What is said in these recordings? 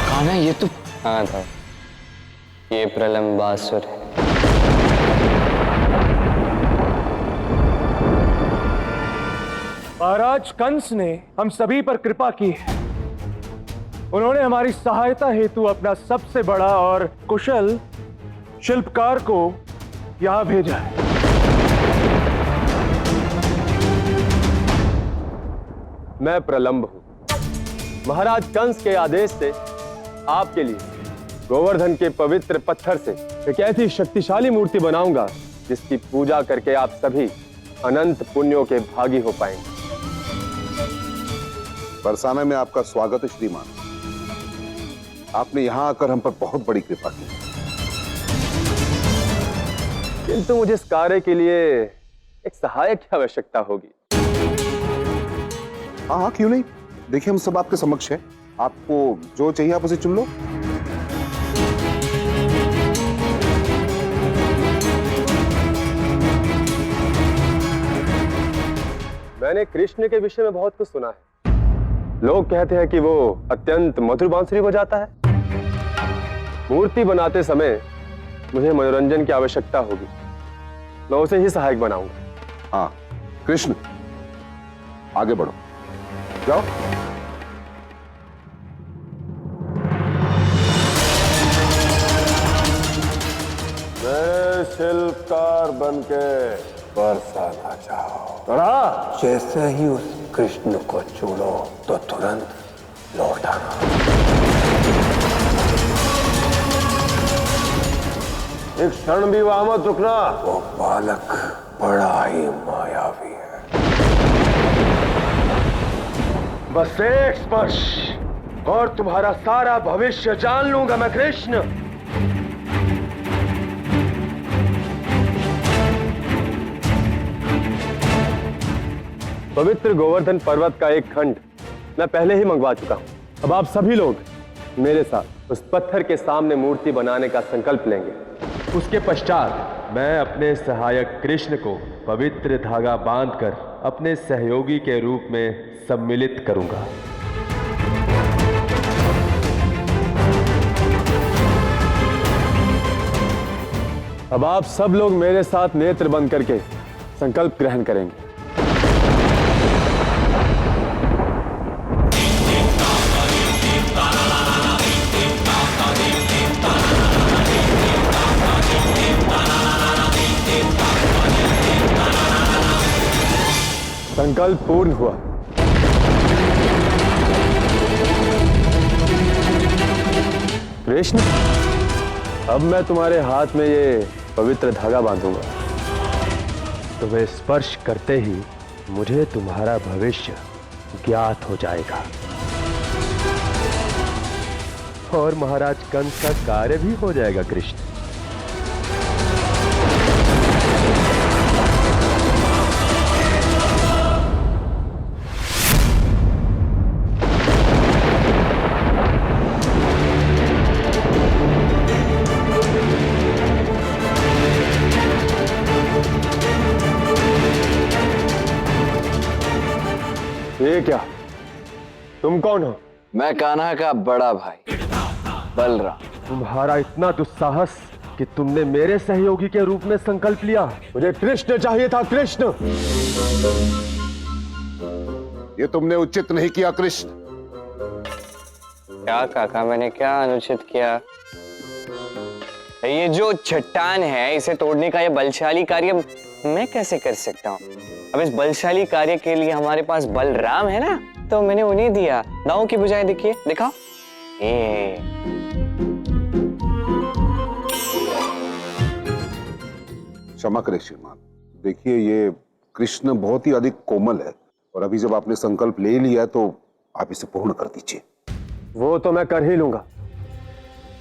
कान्हा, ये तो हाँ था, ये प्रलंबासुर है। महाराज कंस ने हम सभी पर कृपा की है। उन्होंने हमारी सहायता हेतु अपना सबसे बड़ा और कुशल शिल्पकार को यहां भेजा है। मैं प्रलंब हूं। महाराज कंस के आदेश से आपके लिए गोवर्धन के पवित्र पत्थर से एक ऐसी शक्तिशाली मूर्ति बनाऊंगा जिसकी पूजा करके आप सभी अनंत पुण्यों के भागी हो पाएंगे। बरसाना में आपका स्वागत है श्रीमान। आपने यहां आकर हम पर बहुत बड़ी कृपा की। किंतु मुझे इस कार्य के लिए एक सहायक की आवश्यकता होगी। हाँ हाँ, क्यों नहीं। देखिए, हम सब आपके समक्ष है। आपको जो चाहिए आप उसे चुन लो। मैंने कृष्ण के विषय में बहुत कुछ सुना है। लोग कहते हैं कि वो अत्यंत मधुर बांसुरी बजाता है। मूर्ति बनाते समय मुझे मनोरंजन की आवश्यकता होगी। मैं उसे ही सहायक बनाऊंगा। हाँ कृष्ण, आगे बढ़ो, जाओ। मेरे शिल्पकार बनके बरसाना जाओ। जैसे ही उस कृष्ण को चुनो तो तुरंत लौट आना। एक क्षण भी वहां मत रुकना। वो बालक बड़ा ही मायावी है। बस एक स्पर्श और तुम्हारा सारा भविष्य जान लूंगा मैं कृष्ण। पवित्र गोवर्धन पर्वत का एक खंड मैं पहले ही मंगवा चुका हूं। अब आप सभी लोग मेरे साथ उस पत्थर के सामने मूर्ति बनाने का संकल्प लेंगे। उसके पश्चात मैं अपने सहायक कृष्ण को पवित्र धागा बांधकर अपने सहयोगी के रूप में सम्मिलित करूंगा। अब आप सब लोग मेरे साथ नेत्र बंद करके संकल्प ग्रहण करेंगे। संकल्प पूर्ण हुआ। कृष्ण, अब मैं तुम्हारे हाथ में ये पवित्र धागा बांधूंगा। तुम्हें स्पर्श करते ही मुझे तुम्हारा भविष्य ज्ञात हो जाएगा और महाराज कंस का कार्य भी हो जाएगा। कृष्ण, ये क्या? तुम कौन हो? मैं कान्हा का बड़ा भाई बलराम। तुम्हारा इतना दुस्साहस कि तुमने मेरे सहयोगी के रूप में संकल्प लिया। मुझे कृष्ण चाहिए था। कृष्ण, ये तुमने उचित नहीं किया कृष्ण। क्या काका, मैंने क्या अनुचित किया? ये जो चट्टान है, इसे तोड़ने का ये बलशाली कार्य मैं कैसे कर सकता हूँ? अब इस बलशाली कार्य के लिए हमारे पास बलराम है ना, तो मैंने उन्हें दिया। दांव की बुझाएं देखिए, दिखाओ। क्षमा करें श्रीमान। देखिए, ये कृष्ण बहुत ही अधिक कोमल है और अभी जब आपने संकल्प ले लिया है तो आप इसे पूर्ण कर दीजिए। वो तो मैं कर ही लूंगा।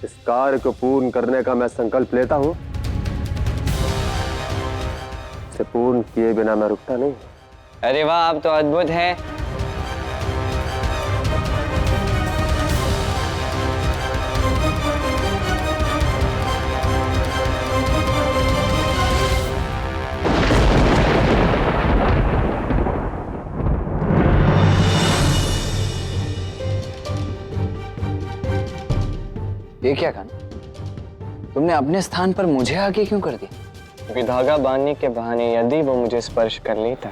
इस कार्य को पूर्ण करने का मैं संकल्प लेता हूं। इसे पूर्ण किए बिना मैं रुकता नहीं। अरे वाह, आप तो अद्भुत हैं। ये क्या कान्हा, तुमने अपने स्थान पर मुझे आगे क्यों कर दिया? क्योंकि धागा बांधने के बहाने यदि वो मुझे स्पर्श कर लेता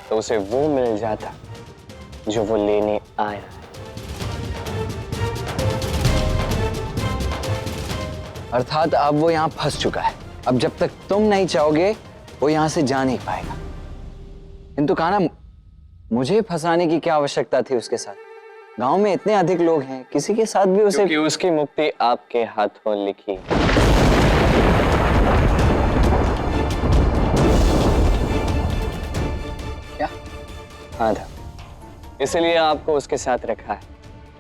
तो उसे वो मिल जाता जो वो लेने आया। अर्थात अब वो यहाँ फंस चुका है। अब जब तक तुम नहीं चाहोगे वो यहाँ से जा नहीं पाएगा। किंतु कान्हा, मुझे फंसाने की क्या आवश्यकता थी उसके साथ? गांव में इतने अधिक लोग हैं, किसी के साथ भी उसे। क्योंकि उसकी मुक्ति आपके हाथों लिखी। क्या? हाँ था, इसलिए आपको उसके साथ रखा है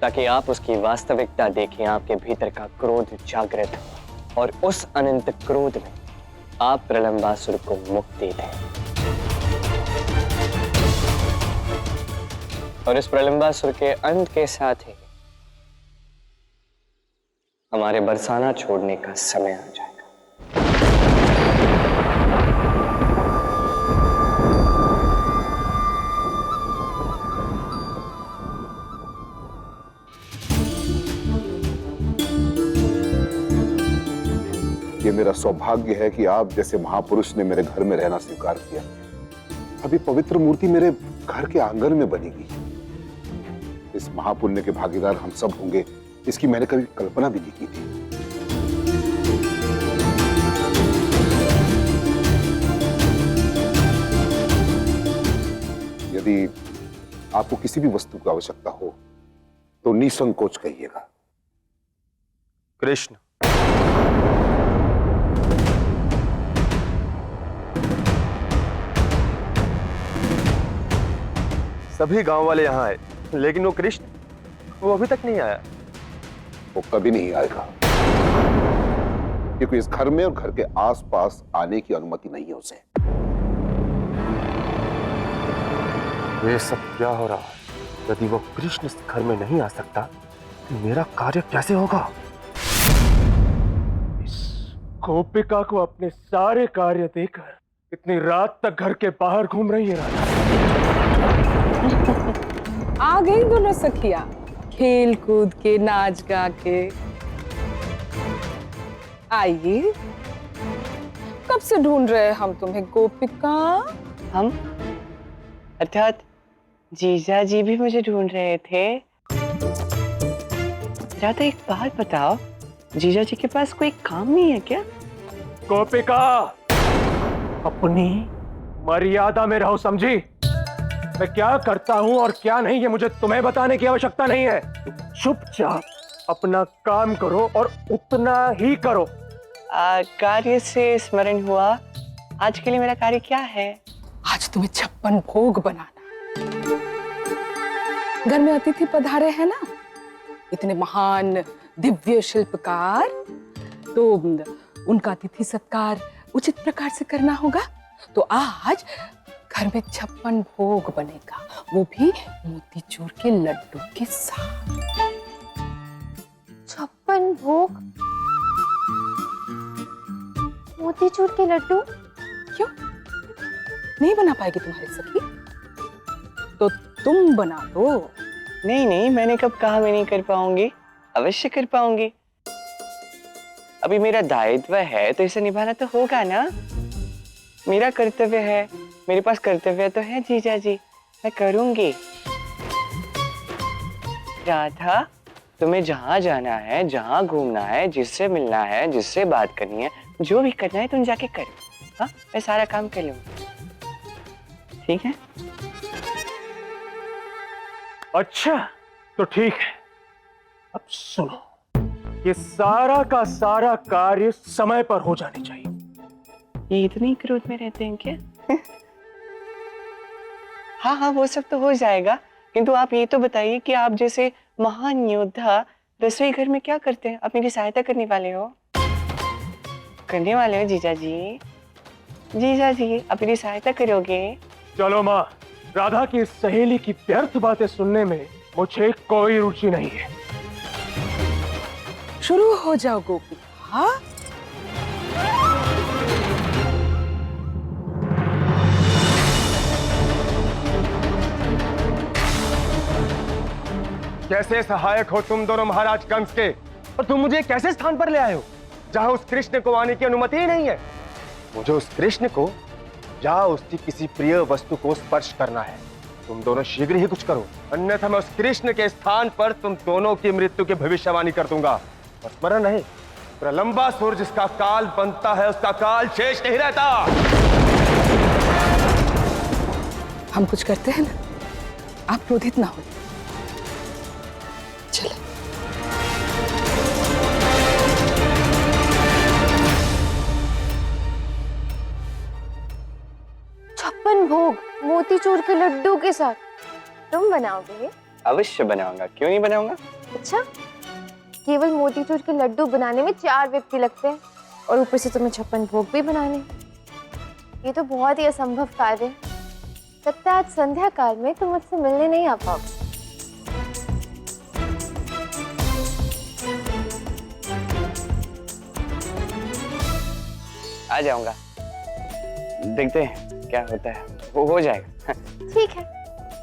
ताकि आप उसकी वास्तविकता देखें, आपके भीतर का क्रोध जागृत हो और उस अनंत क्रोध में आप प्रलंबासुर को मुक्ति दें। और इस प्रलंबासुर के अंत के साथ ही हमारे बरसाना छोड़ने का समय आ जाएगा। ये मेरा सौभाग्य है कि आप जैसे महापुरुष ने मेरे घर में रहना स्वीकार किया। अभी पवित्र मूर्ति मेरे घर के आंगन में बनेगी। इस महापुण्य के भागीदार हम सब होंगे, इसकी मैंने कभी कल्पना भी नहीं की थी। यदि आपको किसी भी वस्तु की आवश्यकता हो तो निसंकोच कहिएगा। कृष्ण, सभी गांव वाले यहाँ आए, लेकिन वो कृष्ण, वो अभी तक नहीं आया। वो कभी नहीं आएगा, क्योंकि इस घर में और घर के आसपास आने की अनुमति नहीं है उसे। ये सब क्या हो रहा है? यदि वो कृष्ण इस घर में नहीं आ सकता तो मेरा कार्य कैसे होगा? इस गोपिका को अपने सारे कार्य देकर इतनी रात तक घर के बाहर घूम रही है राधा। आ गई दोनों सखिया, खेल कूद के, नाच गा के। आइए, कब से ढूंढ रहे हम तुम्हें गोपिका। हम अर्थात जीजा जी भी मुझे ढूंढ रहे थे। राधा, एक बात बताओ, जीजा जी के पास कोई काम नहीं है क्या? गोपिका, अपनी मर्यादा में रहो, समझी? मैं क्या करता हूं और क्या नहीं ये मुझे तुम्हें बताने की आवश्यकता नहीं है। चुपचाप अपना काम करो और उतना ही करो। कार्य से स्मरण हुआ, आज के लिए मेरा कार्य क्या है? आज तुम्हें 56 भोग बनाना। घर में अतिथि पधारे हैं ना, इतने महान दिव्य शिल्पकार, तो उनका अतिथि सत्कार उचित प्रकार से करना होगा। तो आज घर में 56 भोग बनेगा, वो भी मोतीचूर के लड्डू के साथ। 56 भोग मोतीचूर के लड्डू? क्यों नहीं बना पाएगी तुम्हारी सखी? तो तुम बना दो। नहीं नहीं, मैंने कब कहा मैं नहीं कर पाऊंगी, अवश्य कर पाऊंगी। अभी मेरा दायित्व है तो इसे निभाना तो होगा ना। मेरा कर्तव्य है, मेरे पास कर्तव्य तो है जीजा जी, मैं करूंगी। राधा, तुम्हें जहां जाना है, जहां घूमना है, जिससे मिलना है, जिससे बात करनी है, जो भी करना है तुम जाके करो। हाँ, मैं सारा काम कर लूंगी, ठीक है? अच्छा तो ठीक है। अब सुनो, ये सारा का सारा कार्य समय पर हो जाने चाहिए। ये इतनी क्रोध में रहते हैं क्या? हाँ हाँ, वो सब तो हो जाएगा, किंतु आप ये तो बताइए कि आप जैसे महान योद्धा रसोई घर में क्या करते हैं? आप मेरी सहायता करने वाले हो? करने वाले हो जीजा जी? जीजा जी, आप मेरी सहायता करोगे? चलो माँ, राधा की इस सहेली की व्यर्थ बातें सुनने में मुझे कोई रुचि नहीं है। शुरू हो जाओ गोपिका। कैसे सहायक हो तुम दोनों महाराज कंस के? और तुम मुझे एक ऐसे स्थान पर ले आए हो जहां उस कृष्ण को आने की अनुमति ही नहीं है। मुझे उस कृष्ण को या उसकी किसी प्रिय वस्तु को स्पर्श करना है। तुम दोनों शीघ्र ही कुछ करो, अन्यथा मैं उस कृष्ण के स्थान पर तुम दोनों की मृत्यु की भविष्यवाणी कर दूंगा। और स्मरण रहे, प्रलंबासुर जिसका काल बनता है उसका काल शेष नहीं रहता। हम कुछ करते हैं ना, आप क्रोधित ना हो। चलो। छप्पन भोग मोतीचूर के लड्डू के साथ तुम बनाओगे? अवश्य बनाऊंगा, क्यों नहीं बनाऊंगा। अच्छा, केवल मोतीचूर के लड्डू बनाने में 4 व्यक्ति लगते हैं और ऊपर से तुम्हें 56 भोग भी बनाने। ये तो बहुत ही असंभव कार्य है। लगता है आज संध्या काल में तुम मुझसे मिलने नहीं आ पाओगे। आ जाऊंगा, देखते हैं क्या होता है। वो हो जाएगा। ठीक है,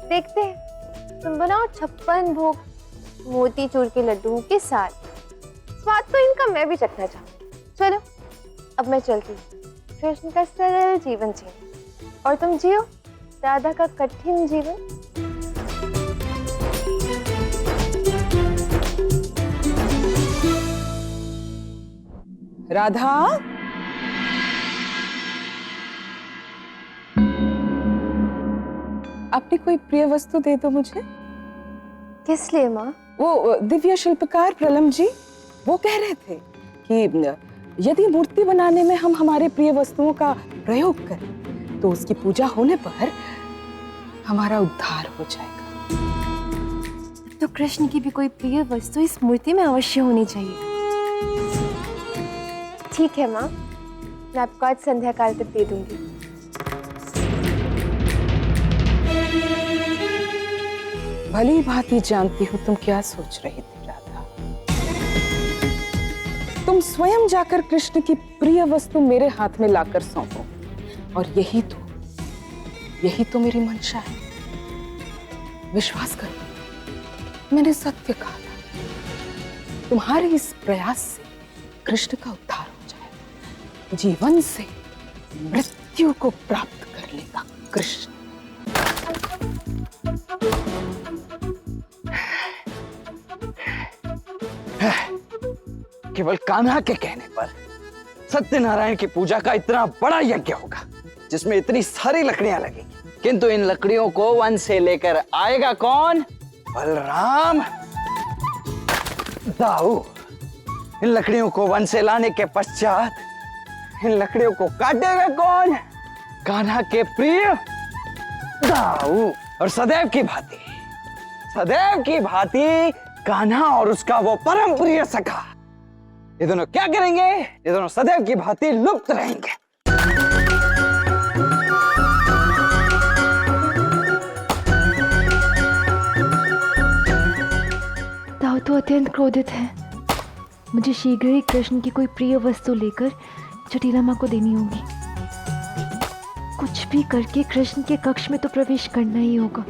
देखते हैं। तुम बनाओ 56 भोग मोतीचूर के लड्डुओं के साथ। स्वाद तो इनका मैं भी चखना चाहूँ। चलो, अब मैं चलती हूँ। कृष्ण का सरल जीवन जियो और तुम जियो राधा का कठिन जीवन। राधा, अपनी कोई प्रिय वस्तु दे दो मुझे। किस लिए माँ? वो दिव्य शिल्पकार प्रलम जी वो कह रहे थे कि यदि मूर्ति बनाने में हम हमारे प्रिय वस्तुओं का प्रयोग करें तो उसकी पूजा होने पर हमारा उद्धार हो जाएगा। तो कृष्ण की भी कोई प्रिय वस्तु इस मूर्ति में अवश्य होनी चाहिए। ठीक है माँ, मैं आपको आज संध्या काल तक दे दूंगी। भली भांति जानती हूँ तुम क्या सोच रही थी राधा। तुम स्वयं जाकर कृष्ण की प्रिय वस्तु मेरे हाथ में लाकर सौंपो और यही तो मेरी मंशा है। विश्वास करो, मैंने सत्य कहा था। तुम्हारे इस प्रयास से कृष्ण का उद्धार हो जाएगा। जीवन से मृत्यु को प्राप्त कर लेगा कृष्ण। केवल कान्हा के कहने पर सत्यनारायण की पूजा का इतना बड़ा यज्ञ होगा जिसमें इतनी सारी लकड़ियां लगेंगी, किंतु इन लकड़ियों को वन से लेकर आएगा कौन? बलराम। दाऊ, इन लकड़ियों को वन से लाने के पश्चात इन लकड़ियों को काटेगा कौन? कान्हा के प्रिय दाऊ। और सदैव की भांति कान्हा और उसका वो परम प्रिय सखा, ये दोनों क्या करेंगे? ये दोनों सदैव की भांति लुप्त रहेंगे। दाऊ तो अत्यंत क्रोधित है। मुझे शीघ्र ही कृष्ण की कोई प्रिय वस्तु लेकर जटिला माँ को देनी होगी। कुछ भी करके कृष्ण के कक्ष में तो प्रवेश करना ही होगा।